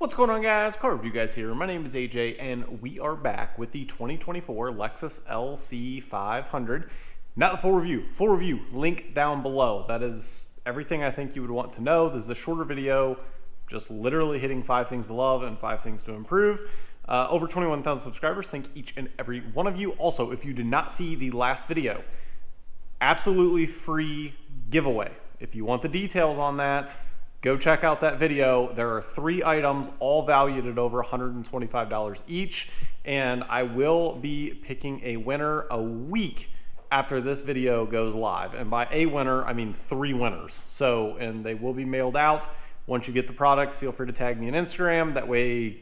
What's going on, guys? Car review guys here. My name is AJ and we are back with the 2024 Lexus LC500. Not the full review, link down below. That is everything I think you would want to know. This is a shorter video, just literally hitting 5 things to love and 5 things to improve. Over 21,000 subscribers. Thank each and every one of you. Also, if you did not see the last video, absolutely free giveaway. If you want the details on that, go check out that video. There are 3 items, all valued at over $125 each, and I will be picking a winner a week after this video goes live. And by a winner, I mean 3 winners. So, and they will be mailed out. Once you get the product, feel free to tag me on Instagram. That way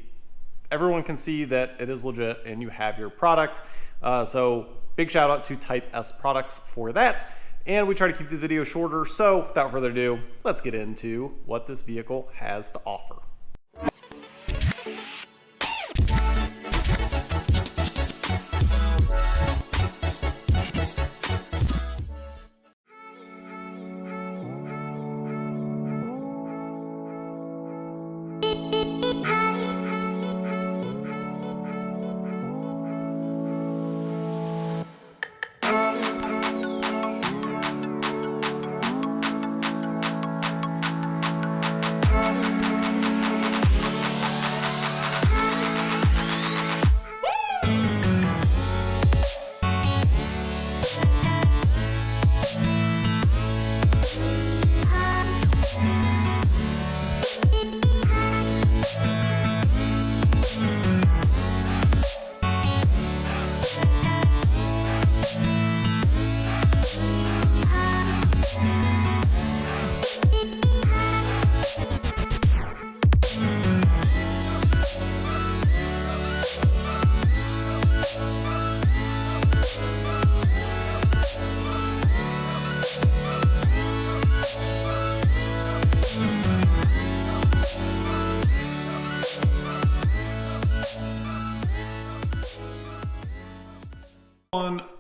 everyone can see that it is legit and you have your product. So big shout out to Type S Products for that. And we try to keep this video shorter, so without further ado, let's get into what this vehicle has to offer.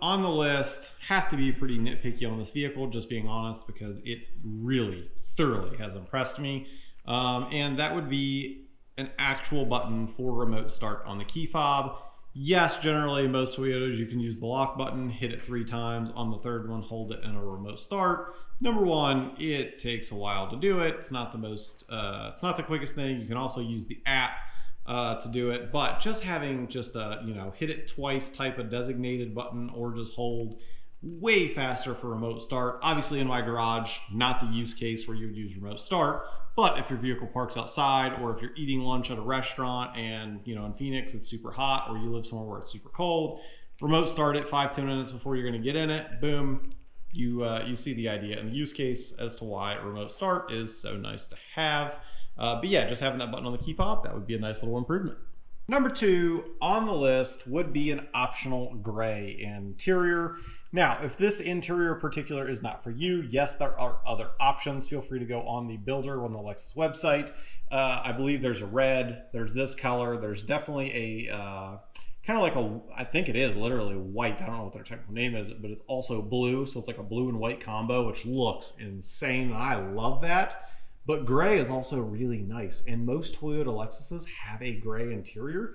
On the list, have to be pretty nitpicky on this vehicle, just being honest, because it really thoroughly has impressed me. And that would be an actual button for remote start on the key fob. Yes, generally most Toyotas you can use the lock button, hit it 3 times. On the 3rd one, hold it in a remote start. Number 1, it takes a while to do it. It's not the most, it's not the quickest thing. You can also use the app to do it, but just having just a, hit it twice type of designated button, or just hold, way faster for remote start. Obviously in my garage, not the use case where you would use remote start, but if your vehicle parks outside, or if you're eating lunch at a restaurant and in Phoenix it's super hot, or you live somewhere where it's super cold, remote start it 5-10 minutes before you're going to get in it, boom, you see the idea and the use case as to why remote start is so nice to have. But yeah, just having that button on the key fob, that would be a nice little improvement. Number 2 on the list would be an optional gray interior. Now, if this interior particular is not for you, yes, there are other options. Feel free to go on the builder on the Lexus website. I believe there's a red, there's this color, there's definitely a kind of like a, I think it is literally white. I don't know what their technical name is, but it's also blue. So it's like a blue and white combo, which looks insane. I love that. But gray is also really nice, and most Toyota Lexuses have a gray interior,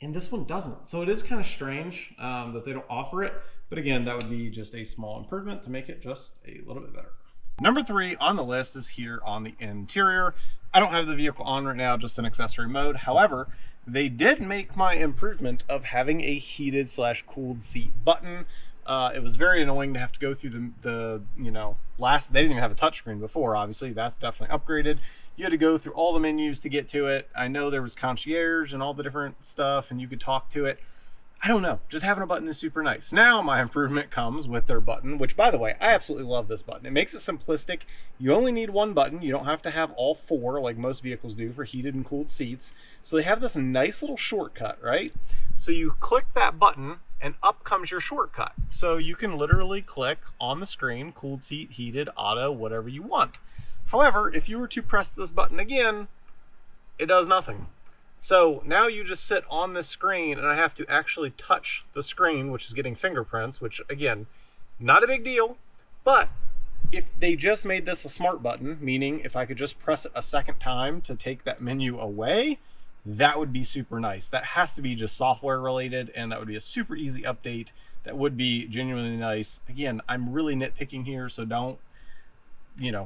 and this one doesn't. So it is kind of strange that they don't offer it, but again, that would be just a small improvement to make it just a little bit better. Number 3 on the list is here on the interior. I don't have the vehicle on right now, just in accessory mode. However, they did make my improvement of having a heated / cooled seat button. It was very annoying to have to go through the they didn't even have a touchscreen before, obviously. That's definitely upgraded. You had to go through all the menus to get to it. I know there was concierge and all the different stuff, and you could talk to it. I don't know, just having a button is super nice. Now my improvement comes with their button, which, by the way, I absolutely love this button. It makes it simplistic. You only need 1 button. You don't have to have all 4 like most vehicles do for heated and cooled seats. So they have this nice little shortcut, right? So you click that button and up comes your shortcut. So you can literally click on the screen, cooled seat, heated, auto, whatever you want. However, if you were to press this button again, it does nothing. So now you just sit on this screen and I have to actually touch the screen, which is getting fingerprints, which again, not a big deal, but If they just made this a smart button, meaning if I could just press it a second time to take that menu away, that would be super nice. That has to be just software related, and that would be a super easy update. That would be genuinely nice. Again, I'm really nitpicking here, so don't,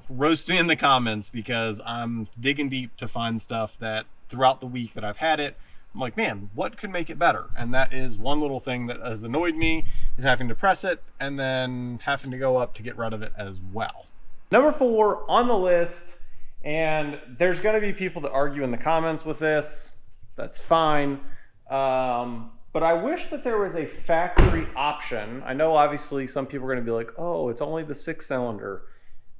roast me in the comments, because I'm digging deep to find stuff that throughout the week that I've had it, I'm like, man, what could make it better? And that is one little thing that has annoyed me, is having to press it and then having to go up to get rid of it as well. Number 4 on the list, and there's going to be people that argue in the comments with this. That's fine. But I wish that there was a factory option. I know obviously some people are going to be like, oh, it's only the 6-cylinder.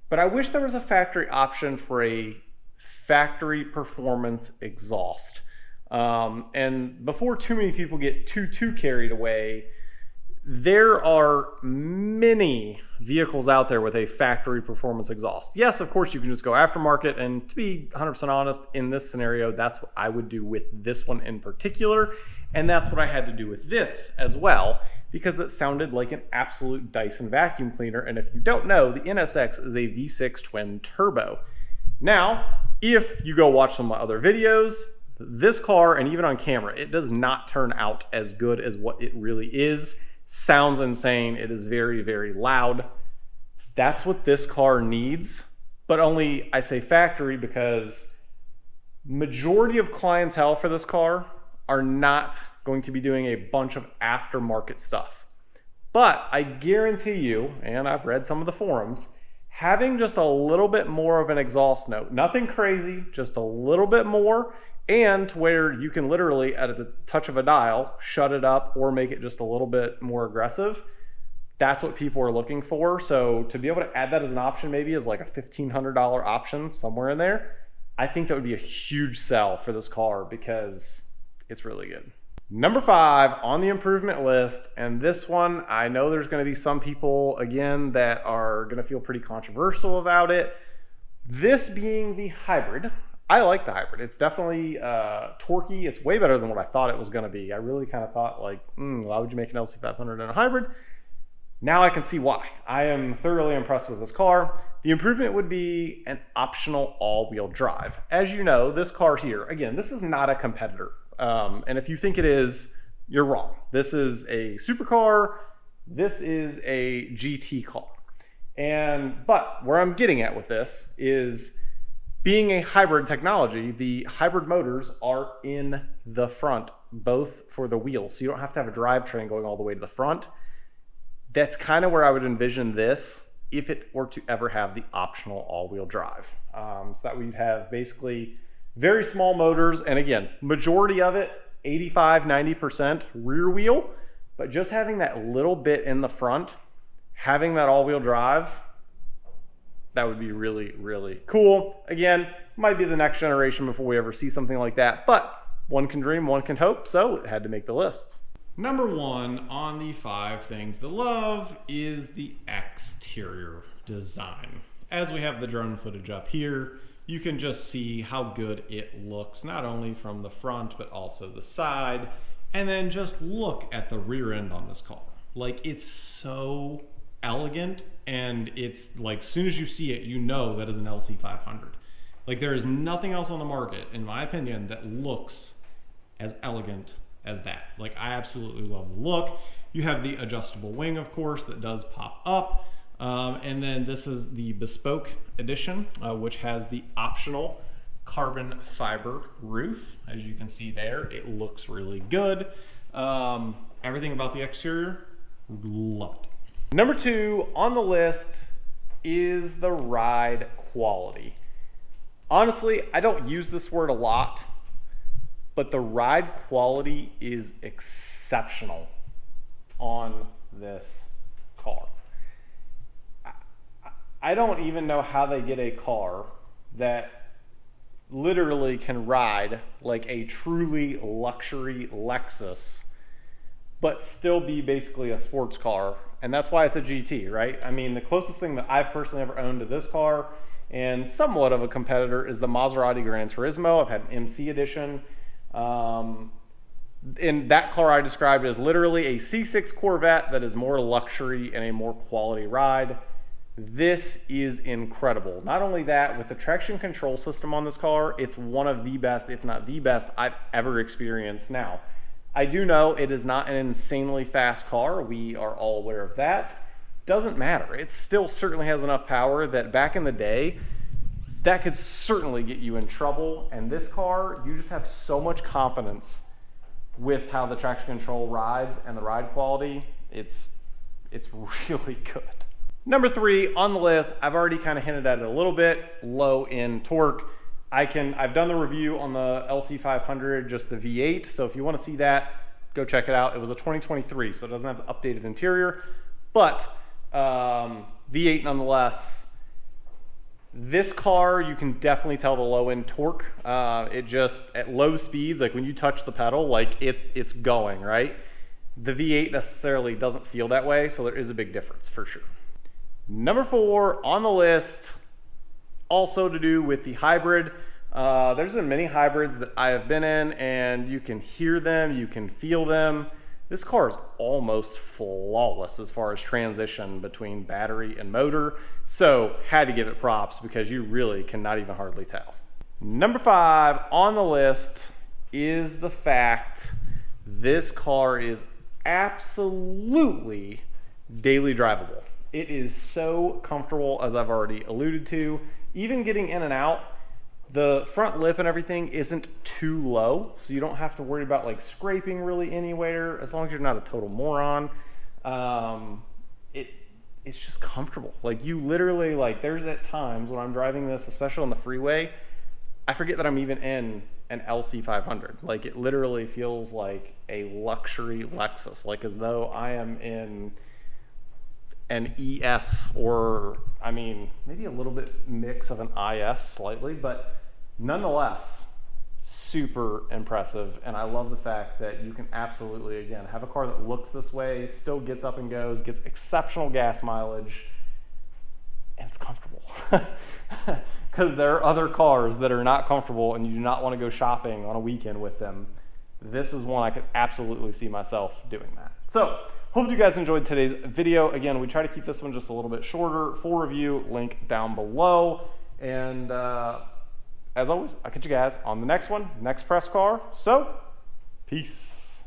But I wish there was a factory option for a factory performance exhaust. And before too many people get too carried away, there are many vehicles out there with a factory performance exhaust. Yes, of course, you can just go aftermarket, and to be 100% honest, in this scenario, that's what I would do with this one in particular, and that's what I had to do with this as well, because that sounded like an absolute Dyson vacuum cleaner. And if you don't know, the NSX is a V6 twin turbo. Now, if you go watch some of my other videos, this car, and even on camera, it does not turn out as good as what it really is. Sounds insane. It is very, very loud. That's what this car needs, but only, I say factory, because majority of clientele for this car are not going to be doing a bunch of aftermarket stuff. But I guarantee you, and I've read some of the forums, having just a little bit more of an exhaust note, nothing crazy, just a little bit more, and to where you can literally, at the touch of a dial, shut it up or make it just a little bit more aggressive. That's what people are looking for. So to be able to add that as an option, maybe as like a $1,500 option somewhere in there, I think that would be a huge sell for this car, because it's really good. Number 5 on the improvement list, and this one, I know there's going to be some people, again, that are going to feel pretty controversial about it. This being the hybrid. I like the hybrid. It's definitely torquey. It's way better than what I thought it was going to be. I really kind of thought, like, why would you make an LC500 in a hybrid? Now I can see why. I am thoroughly impressed with this car. The improvement would be an optional all-wheel drive. As you know, this car here, again, this is not a competitor. And if you think it is, you're wrong. This is a supercar. This is a GT car. But where I'm getting at with this is, being a hybrid technology, the hybrid motors are in the front, both for the wheels. So you don't have to have a drivetrain going all the way to the front. That's kind of where I would envision this if it were to ever have the optional all-wheel drive. So that we'd have basically very small motors. And again, majority of it, 85–90% rear wheel. But just having that little bit in the front, having that all-wheel drive, that would be really, really cool. Again, might be the next generation before we ever see something like that, but one can dream, one can hope, so it had to make the list. Number 1 on the 5 things to love is the exterior design. As we have the drone footage up here, you can just see how good it looks, not only from the front, but also the side. And then just look at the rear end on this car. Like, it's so elegant, and it's like, as soon as you see it, you know that is an LC500. Like, there is nothing else on the market, in my opinion, that looks as elegant as that. Like, I absolutely love the look. You have the adjustable wing, of course, that does pop up. And then this is the bespoke edition, which has the optional carbon fiber roof. As you can see there, it looks really good. Everything about the exterior, love it. Number 2 on the list is the ride quality. Honestly, I don't use this word a lot, but the ride quality is exceptional on this car. I don't even know how they get a car that literally can ride like a truly luxury Lexus, but still be basically a sports car. And that's why it's a GT, right? I mean, the closest thing that I've personally ever owned to this car, and somewhat of a competitor, is the Maserati Gran Turismo. I've had an MC edition. In that car, I described it as literally a C6 Corvette that is more luxury and a more quality ride. This is incredible. Not only that, with the traction control system on this car, it's one of the best, if not the best, I've ever experienced. Now, I do know it is not an insanely fast car. We are all aware of that. Doesn't matter. It still certainly has enough power that back in the day, that could certainly get you in trouble. And this car, you just have so much confidence with how the traction control rides and the ride quality. It's really good. Number 3 on the list, I've already kind of hinted at it a little bit, low in torque. I've done the review on the LC500, just the V8. So if you want to see that, go check it out. It was a 2023, so it doesn't have the updated interior, but V8 nonetheless. This car, you can definitely tell the low end torque. It just, at low speeds, like when you touch the pedal, like it's going, right? The V8 necessarily doesn't feel that way, so there is a big difference for sure. Number 4 on the list, also to do with the hybrid. There's been many hybrids that I have been in, and you can hear them, you can feel them. This car is almost flawless as far as transition between battery and motor, so had to give it props because you really cannot even hardly tell. Number 5 on the list is the fact this car is absolutely daily drivable. It is so comfortable, as I've already alluded to. Even getting in and out, the front lip and everything isn't too low, so you don't have to worry about like scraping really anywhere, as long as you're not a total moron. It's just comfortable. Like you literally, like there's at times when I'm driving this, especially on the freeway, I forget that I'm even in an LC500. Like it literally feels like a luxury Lexus, like as though I am in an ES, or I mean maybe a little bit mix of an IS slightly, but nonetheless super impressive. And I love the fact that you can absolutely, again, have a car that looks this way, still gets up and goes, gets exceptional gas mileage, and it's comfortable. Because there are other cars that are not comfortable and you do not want to go shopping on a weekend with them. This is one I could absolutely see myself doing that. So hope you guys enjoyed today's video. Again, we try to keep this one just a little bit shorter. Full review, link down below. And as always, I'll catch you guys on the next one, next press car. So, peace.